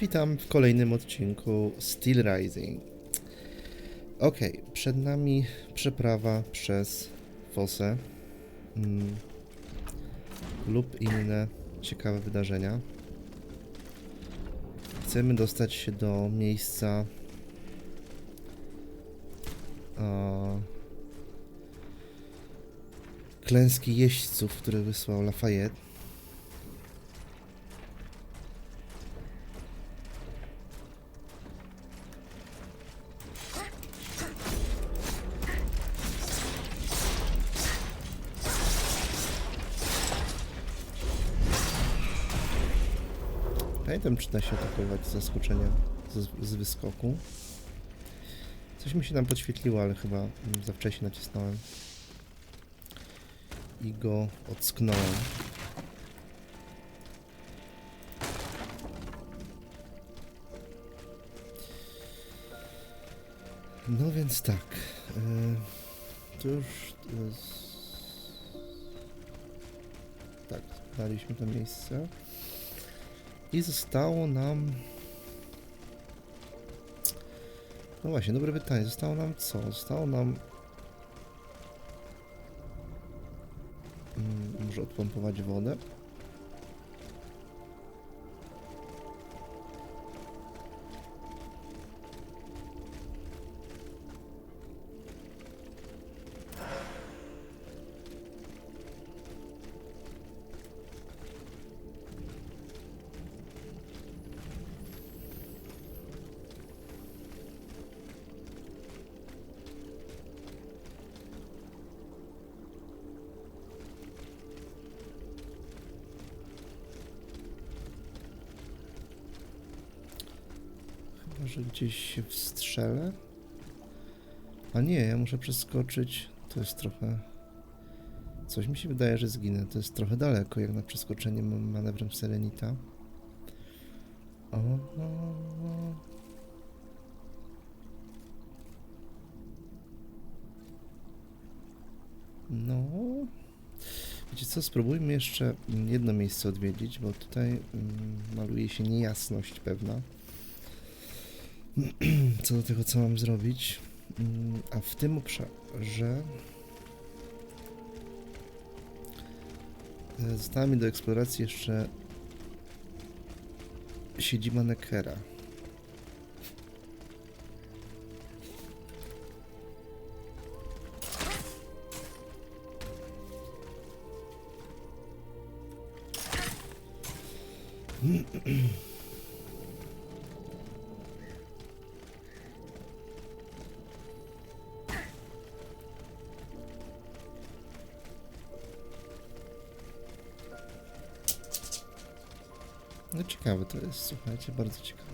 Witam w kolejnym odcinku Steelrising. Ok, przed nami przeprawa przez fosę lub inne ciekawe wydarzenia. Chcemy dostać się do miejsca klęski jeźdźców, które wysłał Lafayette. Pamiętam, czy da się atakować z zaskoczenia z wyskoku. Coś mi się tam podświetliło, ale chyba za wcześnie nacisnąłem i go ocknąłem. No więc tak, to już tak, daliśmy to miejsce i zostało nam, no właśnie, dobre pytanie, zostało nam co? Zostało nam może odpompować wodę. Może gdzieś się wstrzelę? A nie, ja muszę przeskoczyć. To jest trochę... Coś mi się wydaje, że zginę. To jest trochę daleko, jak na przeskoczenie manewrem Serenita. No... Wiecie co, spróbujmy jeszcze jedno miejsce odwiedzić, bo tutaj maluje się niejasność pewna. Co do tego, co mam zrobić. A w tym obszarze została mi do eksploracji jeszcze siedziba Neckera. No ciekawe to jest, słuchajcie, bardzo ciekawe.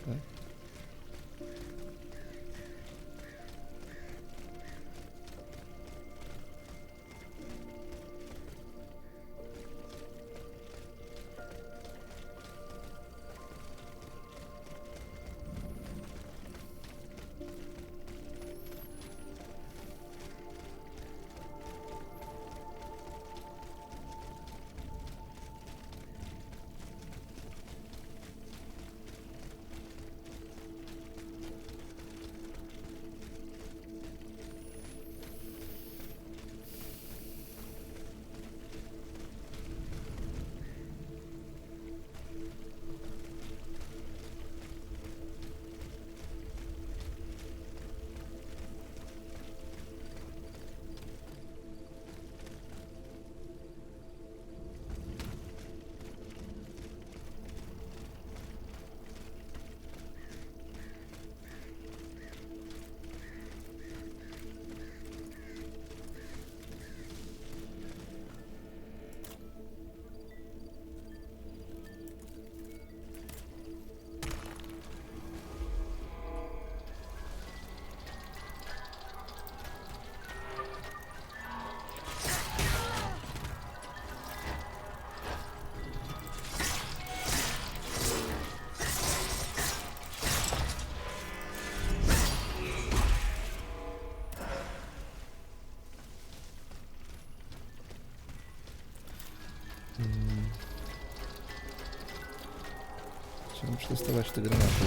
Chciałem przetestować te granaty.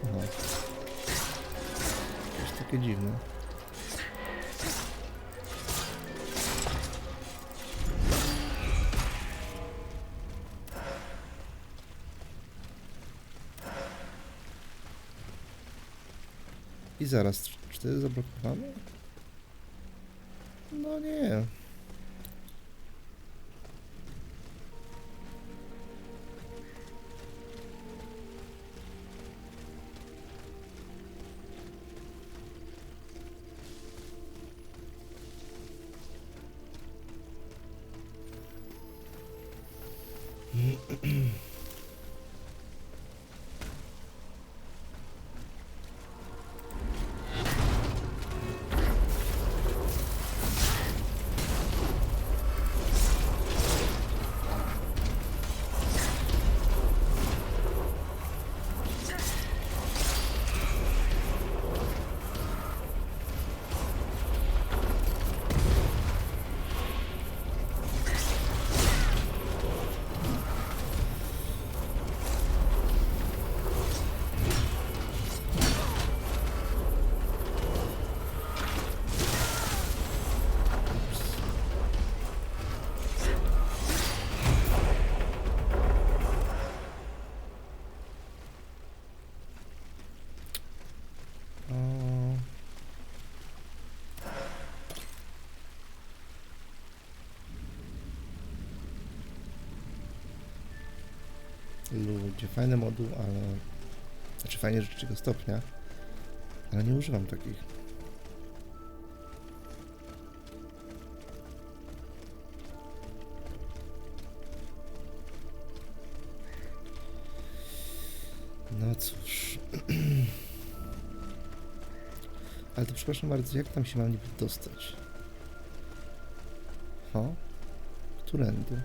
Aha. Jakieś takie dziwne. I zaraz, czy to jest zablokowane? No nie. Ludzie, fajny moduł, ale... Znaczy fajnie do trzeciego stopnia, ale nie używam takich. No cóż... Ale to przepraszam bardzo, jak tam się mam niby dostać? O? Którędy?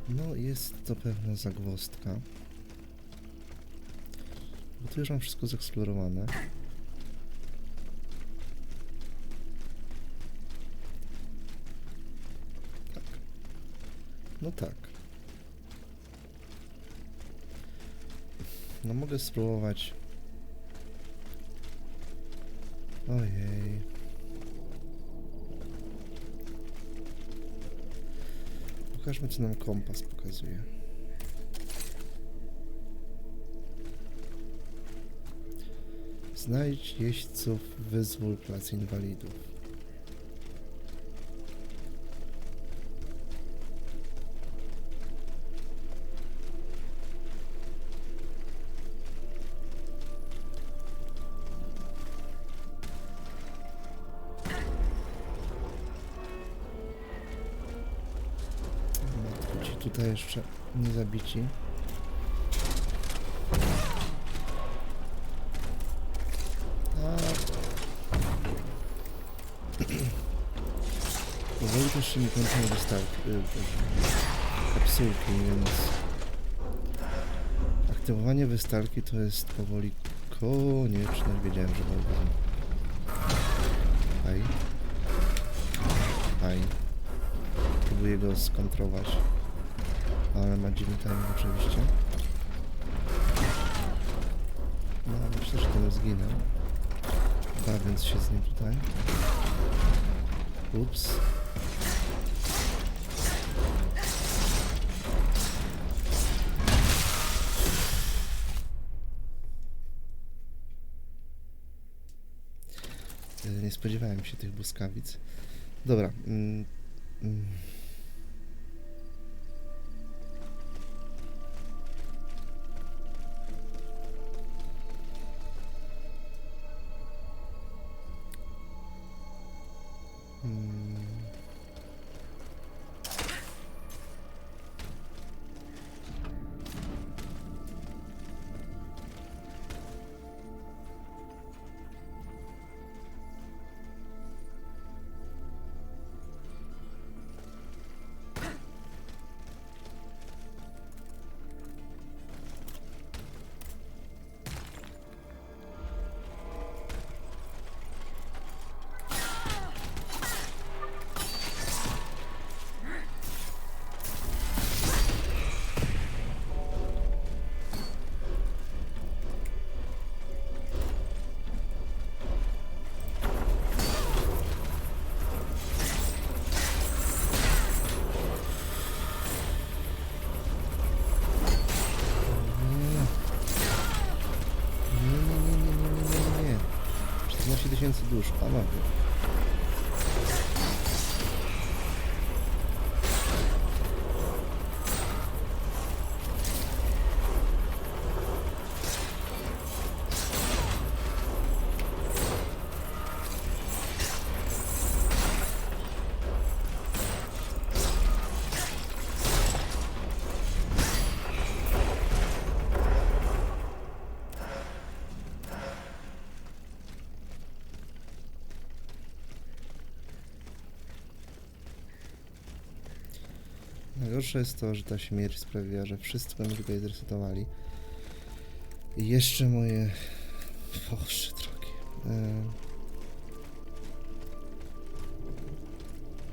No, jest to pewna zagwozdka. Bo tu już mam wszystko zeksplorowane. Tak. No tak. No mogę spróbować. Ojej. Pokażmy, co nam kompas pokazuje. Znajdź jeźdźców, wyzwól plac inwalidów. Tutaj jeszcze nie zabici. Powoli też się nie kończą kapsułki, więc aktywowanie wystarki to jest powoli konieczne. Wiedziałem, że będzie. Aj. Aj. Próbuję go skontrować. Ale ma dziwny timing oczywiście. No, myślę, że ten zginę. Bawiąc się z nim tutaj. Ups. Nie spodziewałem się tych błyskawic. Dobra. 5000 dusz, panowie. Najgorsze jest to, że ta śmierć sprawiła, że wszystko mi tutaj zresetowali. I jeszcze moje... Boże drogi.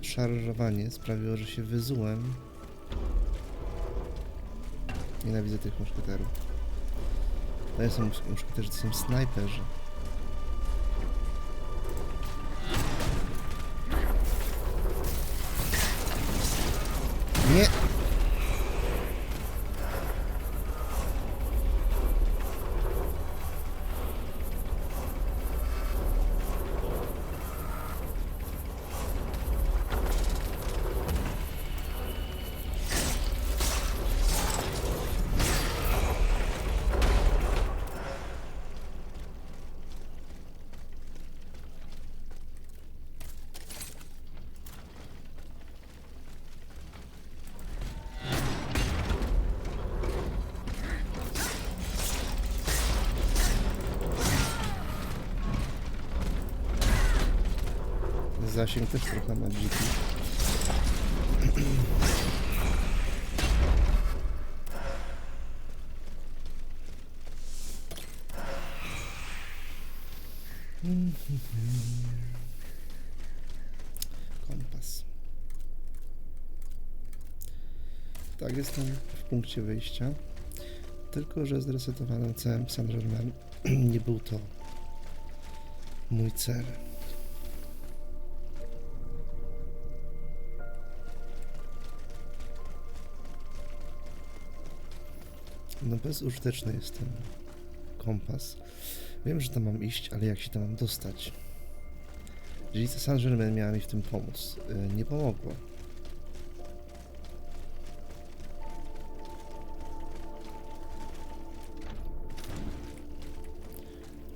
Szarżowanie sprawiło, że się wyzułem. Nienawidzę tych muszkieterów. To nie są muszkieterzy, to są snajperzy. Nie! Zasięg też trochę ma dziki. Kompas. Tak, jestem w punkcie wyjścia. Tylko że zresetowanym całym Saint-Germain nie był to mój cel. No bezużyteczny jest ten kompas. Wiem, że tam mam iść, ale jak się tam mam dostać? Dzielnica Saint-Germain miała mi w tym pomóc. Nie pomogło.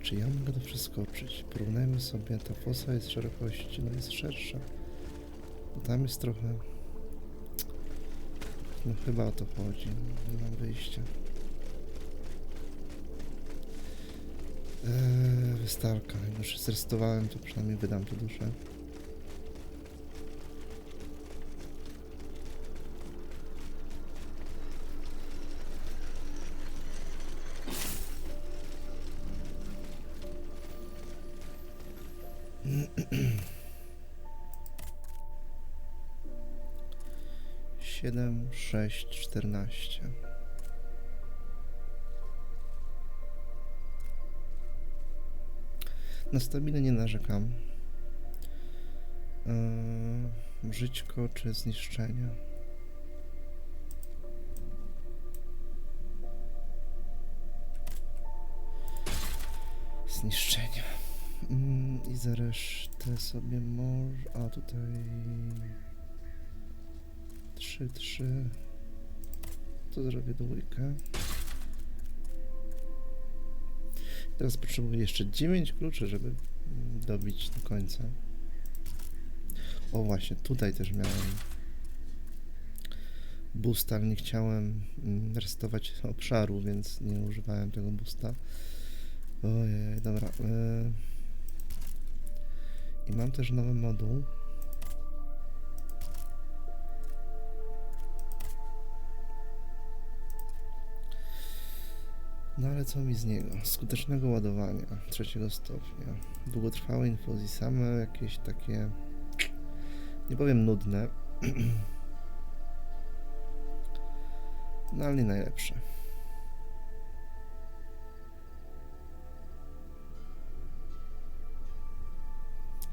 Czy ja mogę to przeskoczyć? Porównajmy sobie, ta fosa jest szerokości, no jest szersza. Tam jest trochę... No chyba o to chodzi, nie mam wyjścia. Wystarka, jak już zrestowałem, to przynajmniej wydam tę duszę. Siedem, 6, 14. Na stabilne nie narzekam. Żyćko czy zniszczenia? Zniszczenia. I za resztę sobie może... A tutaj... 3, 3. To zrobię dwójkę. Teraz potrzebuję jeszcze 9 kluczy, żeby dobić do końca. O właśnie, tutaj też miałem boosta, ale nie chciałem resetować obszaru, więc nie używałem tego boosta. Ojej, dobra. I mam też nowy moduł. No ale co mi z niego? Skutecznego ładowania 3. stopnia, długotrwałej infuzji, same jakieś takie, nie powiem nudne, no ale nie najlepsze.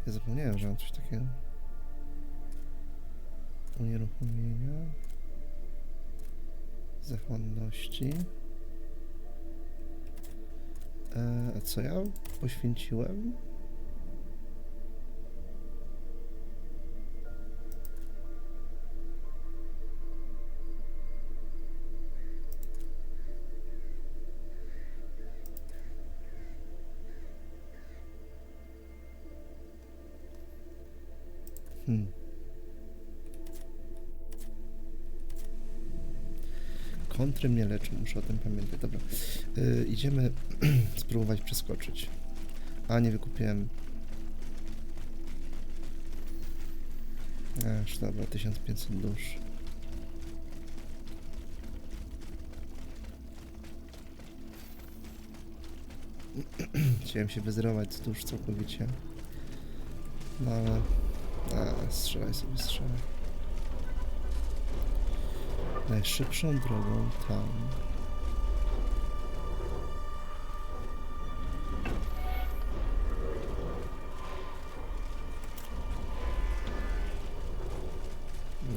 Ja zapomniałem, że mam coś takiego. Unieruchomienia, zachłanności. A co ja poświęciłem? Kontry mnie leczą, muszę o tym pamiętać. Dobra, idziemy spróbować przeskoczyć. A, nie wykupiłem. Aż dobra, 1500 dusz. Chciałem się wyzerować z dusz całkowicie. No ale... strzelaj sobie, strzelaj. Najszybszą drogą tam.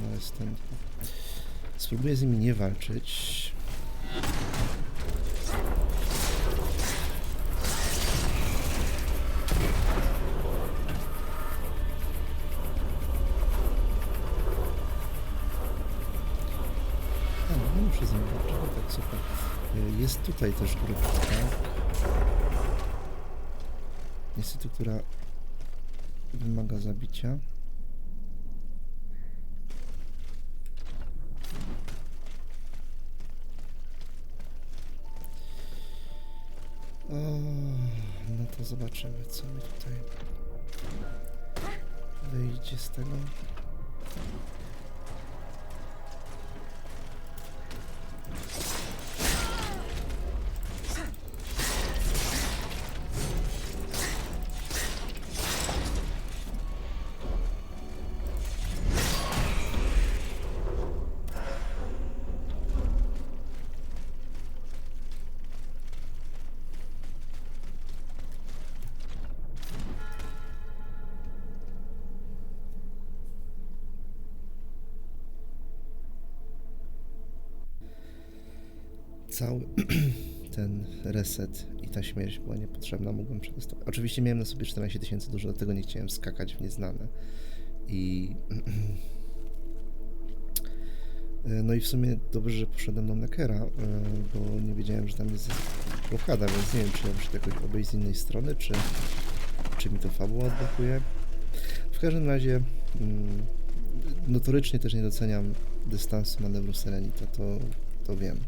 No jest ten. Spróbuję z nimi nie walczyć. Tak, super. Jest tutaj też grupka, niestety, która wymaga zabicia. O, no to zobaczymy, co mi tutaj wyjdzie z tego. Cały ten reset i ta śmierć była niepotrzebna, mogłem przetestować. Oczywiście miałem na sobie 14 000 dużo, dlatego nie chciałem skakać w nieznane. No i w sumie dobrze, że poszedłem do Neckera, bo nie wiedziałem, że tam jest blokada, więc nie wiem, czy ja muszę to jakoś obejść z innej strony, czy mi to fabuła odblokuje. W każdym razie notorycznie też nie doceniam dystansu manewru Serenity, to wiem.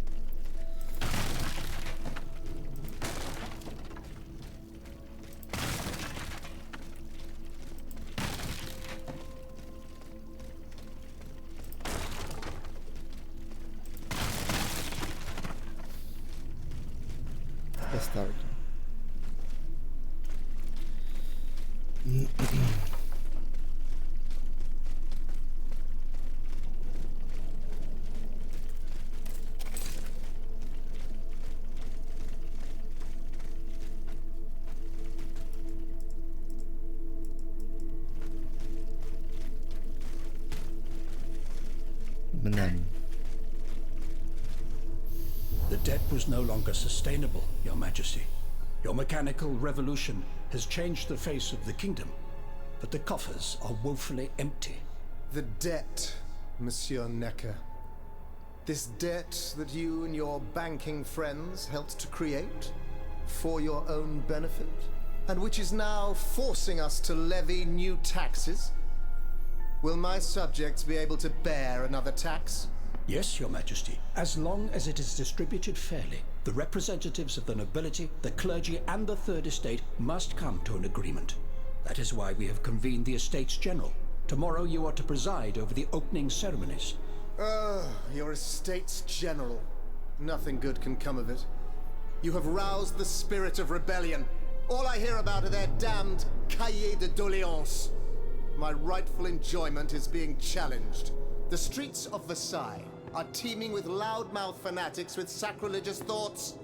Mnem. The debt was no longer sustainable, Your Majesty. Your mechanical revolution has changed the face of the kingdom, but the coffers are woefully empty. The debt, Monsieur Necker. This debt that you and your banking friends helped to create for your own benefit, and which is now forcing us to levy new taxes? Will my subjects be able to bear another tax? Yes, Your Majesty, as long as it is distributed fairly. The representatives of the nobility, the clergy, and the Third Estate must come to an agreement. That is why we have convened the Estates General. Tomorrow you are to preside over the opening ceremonies. Your Estates General. Nothing good can come of it. You have roused the spirit of rebellion. All I hear about are their damned cahiers de doléances. My rightful enjoyment is being challenged. The streets of Versailles are teeming with loudmouth fanatics with sacrilegious thoughts.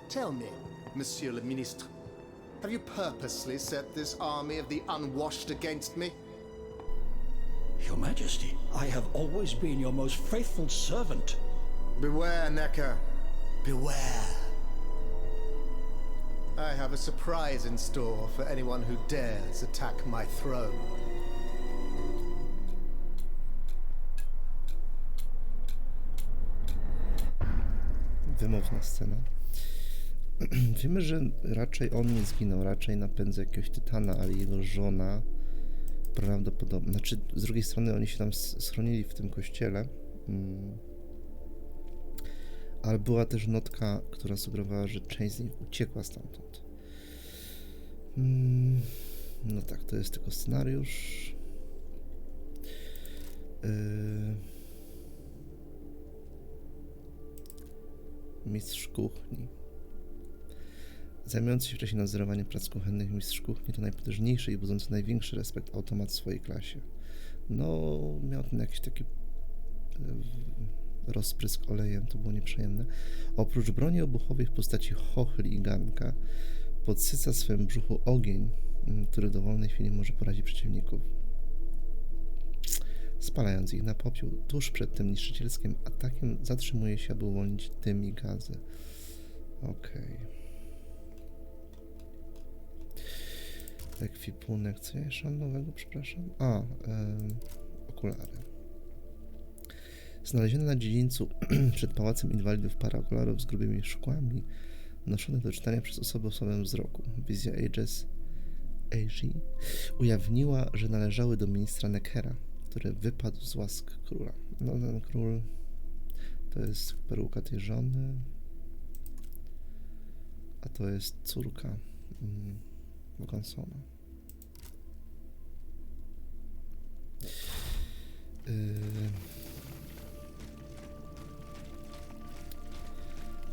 Tell me, Monsieur le Ministre, have you purposely set this army of the unwashed against me? Your Majesty, I have always been your most faithful servant. Beware, Necker. Beware. I have a surprise in store for anyone who dares attack my throne. Wymowna scena. Wiemy, że raczej on nie zginął, raczej na pędze jakiegoś tytana, ale jego żona prawdopodobnie. Znaczy, z drugiej strony oni się tam schronili w tym kościele, ale była też notka, która sugerowała, że część z nich uciekła stamtąd. No tak, to jest tylko scenariusz. Mistrz kuchni. Zajmujący się wcześniej nadzorowaniem prac kuchennych mistrz kuchni to najpotężniejszy i budzący największy respekt automat w swojej klasie. No, miał ten jakiś taki rozprysk olejem, to było nieprzyjemne. Oprócz broni obuchowej w postaci chochli i garnka, podsyca w swym brzuchu ogień, który w dowolnej chwili może porazić przeciwników, spalając ich na popiół. Tuż przed tym niszczycielskim atakiem zatrzymuje się, aby uwolnić dym i gazy. Okej. Ekwipunek. Co ja jeszcze mam nowego, przepraszam? Okulary. Znalezione na dziedzińcu przed Pałacem Inwalidów para okularów z grubymi szkłami, noszonych do czytania przez osoby o słabym wzroku. Wizja AG ujawniła, że należały do ministra Neckera, który wypadł z łask króla. No, ten król to jest peruka tej żony, a to jest córka Wilsona.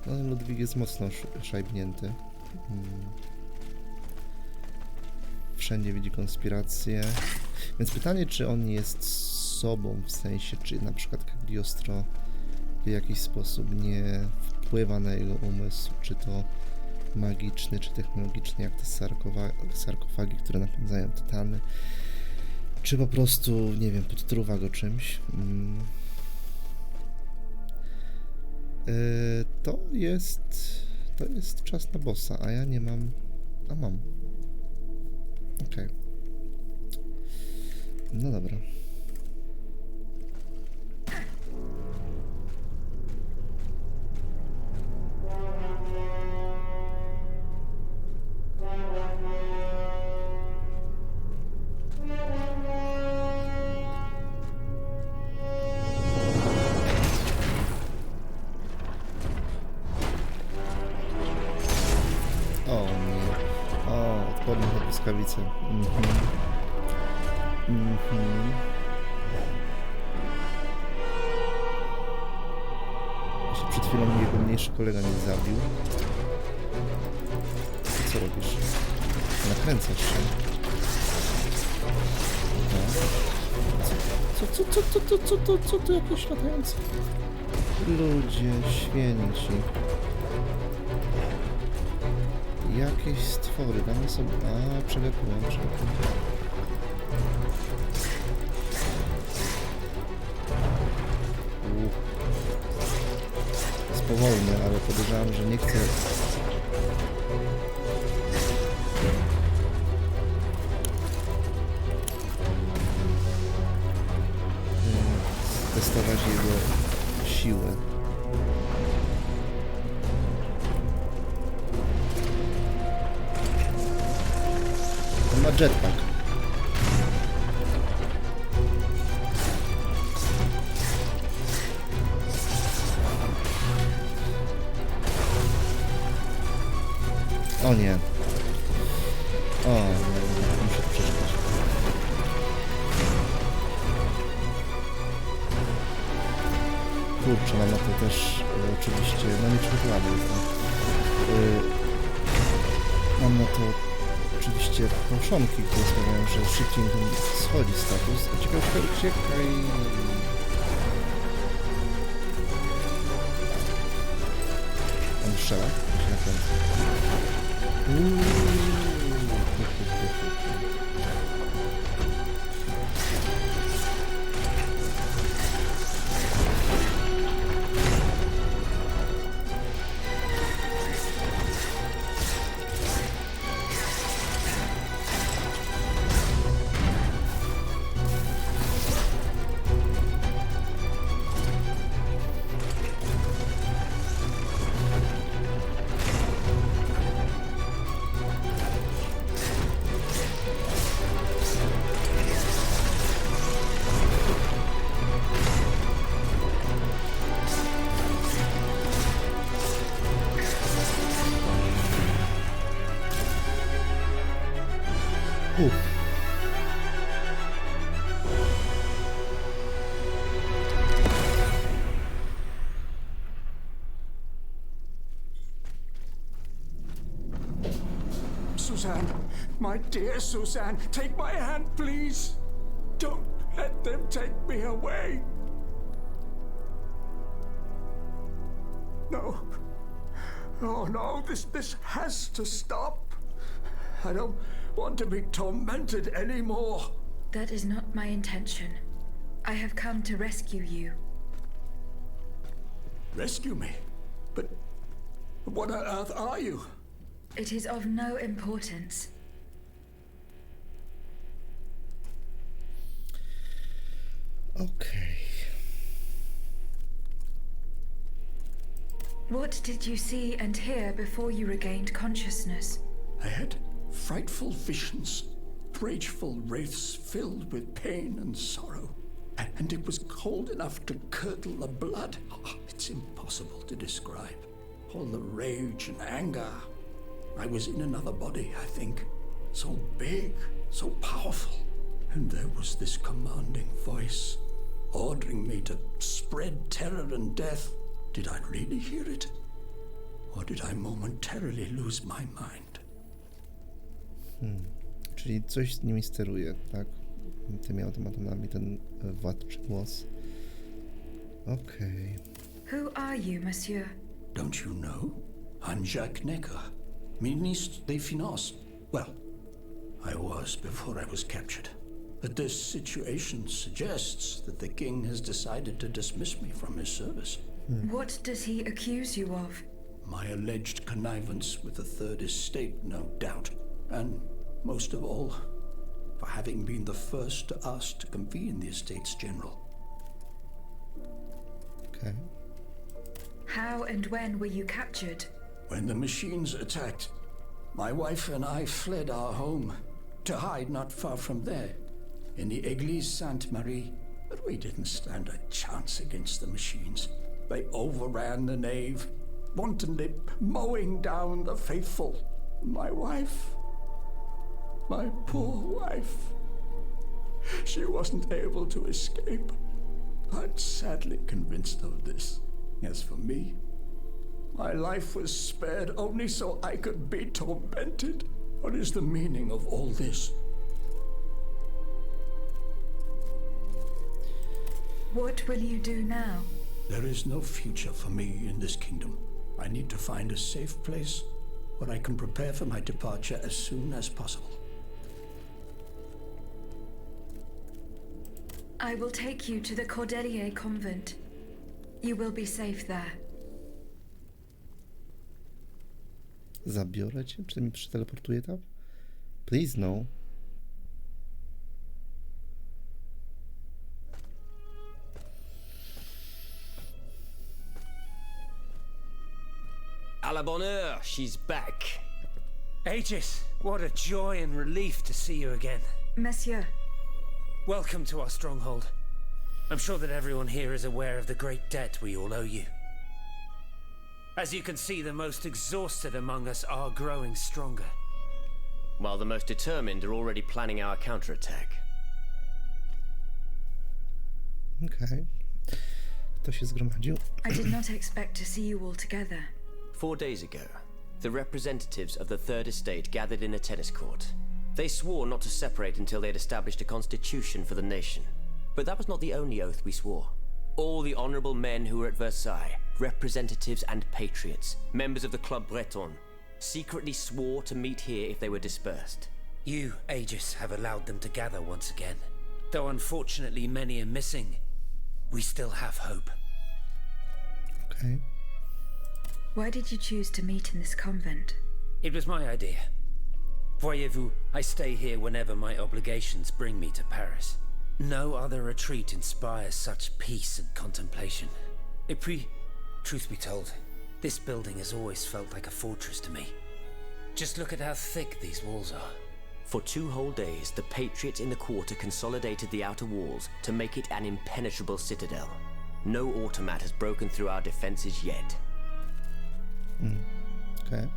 No, Ludwik jest mocno szajbnięty. Wszędzie widzi konspirację. Więc pytanie, czy on jest sobą, w sensie, czy na przykład Cagliostro w jakiś sposób nie wpływa na jego umysł, czy to magiczny, czy technologiczny, jak te sarkofagi, które napędzają tytany, czy po prostu, nie wiem, podtruwa go czymś. To jest czas na bossa, a ja nie mam, a mam. Okej. No dobra. Błyskawice. Jeśli przed chwilą jego mniejszy kolega nie zabił, to co robisz? Nakręcasz się. Co to jakieś latające? Ludzie święci. Jakieś stwory, damy sobie... przegapiłem. Jest powolny, ale podejrzewam, że nie chce... testować jego siłę. Ma jetpack. O nie. O nie, muszę przeczytać. Kurczę, mam na to też oczywiście, no nie przygotowany jestem. Mam na to oczywiście fałszonki, które sprawiają, że szybciej schodzi status. Ciekawe, uciekaj. On strzela? Się nakręca. Uff. Suzanne, my dear Suzanne, take my hand, please. Don't let them take me away. No. Oh no, this has to stop. I don't want to be tormented anymore. That is not my intention. I have come to rescue you. Rescue me? But what on earth are you? It is of no importance. Okay. What did you see and hear before you regained consciousness? I had frightful visions, rageful wraiths filled with pain and sorrow. And it was cold enough to curdle the blood. Oh, it's impossible to describe. All the rage and anger. I was in another body, I think. So big, so powerful. And there was this commanding voice, ordering me to spread terror and death. Did I really hear it? Or did I momentarily lose my mind? Czyli coś z nimi steruje, tak? Tymi automatonami, ten władczy głos. Okej. Who are you, monsieur? Don't you know? I'm Jacques Necker, Ministre des Finances. Well, I was before I was captured. But this situation suggests that the king has decided to dismiss me from his service. What does he accuse you of? My alleged connivance with the Third Estate, no doubt. And most of all, for having been the first to ask to convene the Estates General. Okay. How and when were you captured? When the machines attacked, my wife and I fled our home to hide not far from there, in the Église Sainte-Marie. But we didn't stand a chance against the machines. They overran the nave, wantonly mowing down the faithful. My wife, my poor wife, she wasn't able to escape. I'm sadly convinced of this. As for me, my life was spared only so I could be tormented. What is the meaning of all this? What will you do now? There is no future for me in this kingdom. I need to find a safe place where I can prepare for my departure as soon as possible. I will take you to the Cordelier convent. You will be safe there. Zabiorę cię? Czy mi przeteleportuje tam? Please no. À la bonne heure, she's back. Aegis, what a joy and relief to see you again. Monsieur, Welcome to our stronghold. I'm sure that everyone here is aware of the great debt we all owe you. As you can see, the most exhausted among us are growing stronger. While the most determined are already planning our counterattack. Okej. Kto się zgromadził? I did not expect to see you all together. 4 days ago, the representatives of the Third Estate gathered in a tennis court. They swore not to separate until they had established a constitution for the nation. But that was not the only oath we swore. All the honorable men who were at Versailles, representatives and patriots, members of the Club Breton, secretly swore to meet here if they were dispersed. You, Aegis, have allowed them to gather once again. Though unfortunately many are missing, we still have hope. Okej. Why did you choose to meet in this convent? It was my idea. Voyez-vous, I stay here whenever my obligations bring me to Paris. No other retreat inspires such peace and contemplation. Et puis, truth be told, this building has always felt like a fortress to me. Just look at how thick these walls are. For 2 whole days, the patriots in the quarter consolidated the outer walls to make it an impenetrable citadel. No automat has broken through our defenses yet. Okej.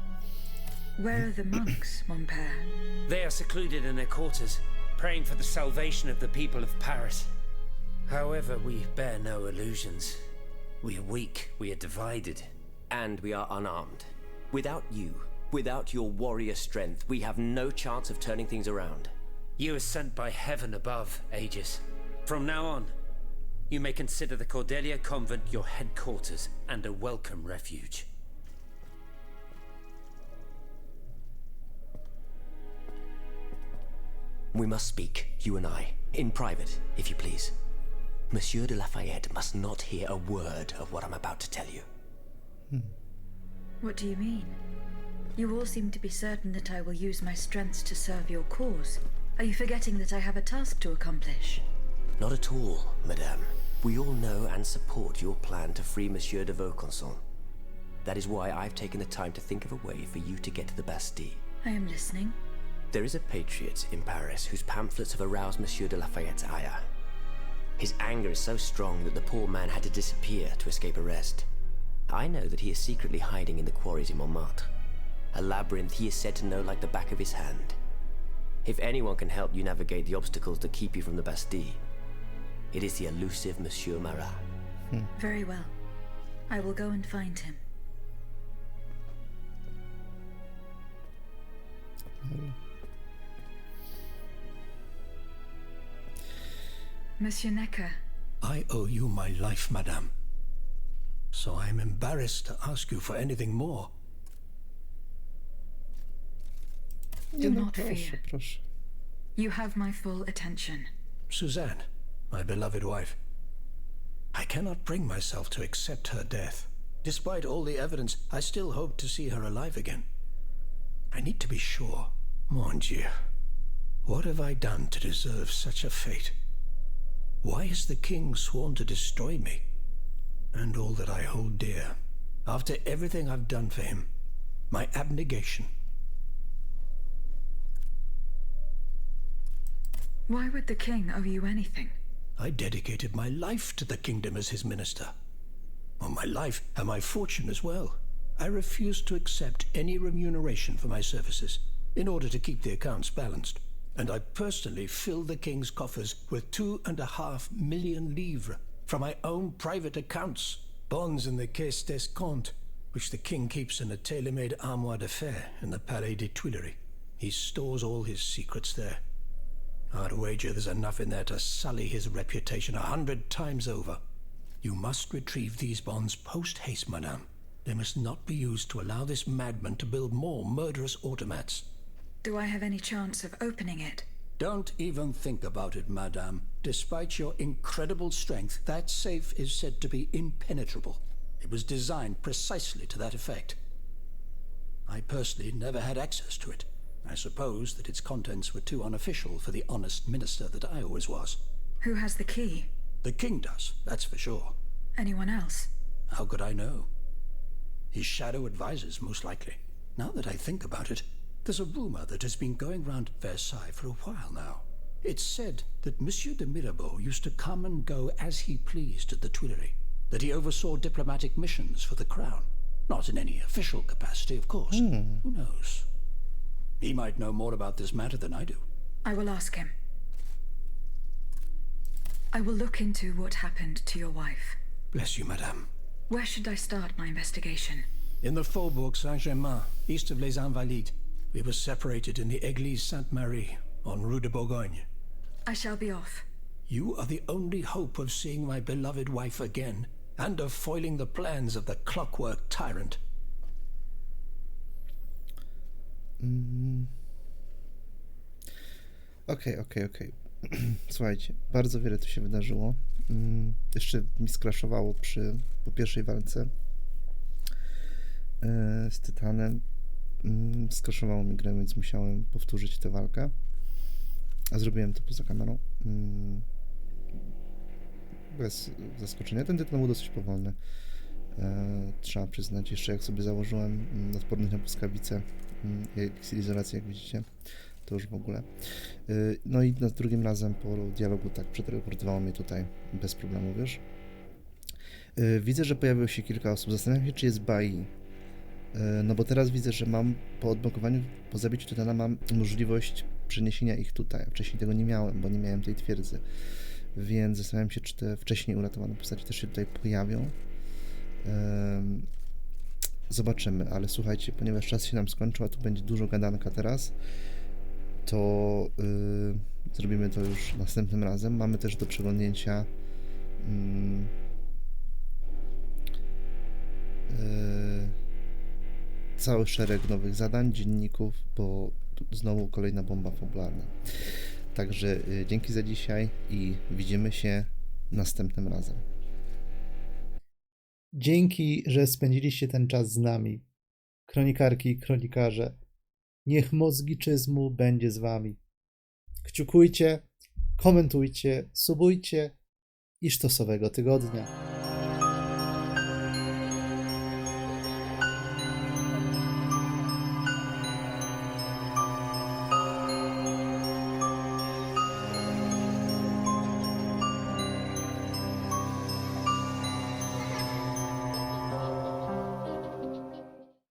Where are the monks, mon père? They are secluded in their quarters, praying for the salvation of the people of Paris. However, we bear no illusions. We are weak, we are divided. And we are unarmed. Without you, without your warrior strength, we have no chance of turning things around. You are sent by heaven above, Aegis. From now on, you may consider the Cordelia Convent your headquarters and a welcome refuge. We must speak, you and I, in private, if you please. Monsieur de Lafayette must not hear a word of what I'm about to tell you. What do you mean? You all seem to be certain that I will use my strengths to serve your cause. Are you forgetting that I have a task to accomplish? Not at all, madame. We all know and support your plan to free Monsieur de Vaucanson. That is why I've taken the time to think of a way for you to get to the Bastille. I am listening. There is a patriot in Paris whose pamphlets have aroused Monsieur de Lafayette's ire. His anger is so strong that the poor man had to disappear to escape arrest. I know that he is secretly hiding in the quarries in Montmartre, a labyrinth he is said to know like the back of his hand. If anyone can help you navigate the obstacles that keep you from the Bastille, it is the elusive Monsieur Marat. Very well. I will go and find him. Monsieur Necker. I owe you my life, madame. So I am embarrassed to ask you for anything more. Do not proszę, fear. proszę. You have my full attention. Suzanne, my beloved wife. I cannot bring myself to accept her death. Despite all the evidence, I still hope to see her alive again. I need to be sure. Mon Dieu. What have I done to deserve such a fate? Why has the king sworn to destroy me? And all that I hold dear. After everything I've done for him. My abnegation. Why would the king owe you anything? I dedicated my life to the kingdom as his minister. Well, my life and my fortune as well. I refuse to accept any remuneration for my services in order to keep the accounts balanced. And I personally filled the king's coffers with 2.5 million livres from my own private accounts, bonds in the Caisse d'Escompte, which the king keeps in a tailor-made armoire de fer in the Palais des Tuileries. He stores all his secrets there. I'd wager there's enough in there to sully his reputation 100 times over. You must retrieve these bonds post-haste, madame. They must not be used to allow this madman to build more murderous automats. Do I have any chance of opening it? Don't even think about it, madame. Despite your incredible strength, that safe is said to be impenetrable. It was designed precisely to that effect. I personally never had access to it. I suppose that its contents were too unofficial for the honest minister that I always was. Who has the key? The king does, that's for sure. Anyone else? How could I know? His shadow advisors, most likely. Now that I think about it, there's a rumor that has been going round Versailles for a while now. It's said that Monsieur de Mirabeau used to come and go as he pleased at the Tuileries, that he oversaw diplomatic missions for the crown. Not in any official capacity, of course. Who knows? He might know more about this matter than I do. I will ask him. I will look into what happened to your wife. Bless you, madame. Where should I start my investigation? In the Faubourg Saint-Germain, east of Les Invalides. We were separated in the Église Sainte-Marie, on Rue de Bourgogne. I shall be off. You are the only hope of seeing my beloved wife again, and of foiling the plans of the clockwork tyrant. Okej. Słuchajcie, bardzo wiele tu się wydarzyło. Jeszcze mi skraszowało po pierwszej walce z Tytanem. Skraszowało mi grę, więc musiałem powtórzyć tę walkę. A zrobiłem to poza kamerą. Bez zaskoczenia. Ten Tytan był dosyć powolny. Trzeba przyznać. Jeszcze jak sobie założyłem odporność na błyskawice i izolację, jak widzicie, to już w ogóle. No i drugim razem po dialogu tak przeteleportowało mnie tutaj bez problemu, wiesz. Widzę, że pojawiło się kilka osób. Zastanawiam się, czy jest Bai. No bo teraz widzę, że mam po odblokowaniu, po zabiciu Tytana mam możliwość przeniesienia ich tutaj. Wcześniej tego nie miałem, bo nie miałem tej twierdzy. Więc zastanawiam się, czy te wcześniej uratowane postacie też się tutaj pojawią. Zobaczymy, ale słuchajcie, ponieważ czas się nam skończył, a tu będzie dużo gadanka teraz, to zrobimy to już następnym razem. Mamy też do przeglądnięcia cały szereg nowych zadań, dzienników, bo znowu kolejna bomba fabularna. Także dzięki za dzisiaj i widzimy się następnym razem. Dzięki, że spędziliście ten czas z nami. Kronikarki i kronikarze, niech moc giczyzmu będzie z wami. Kciukujcie, komentujcie, subujcie i sztosowego tygodnia.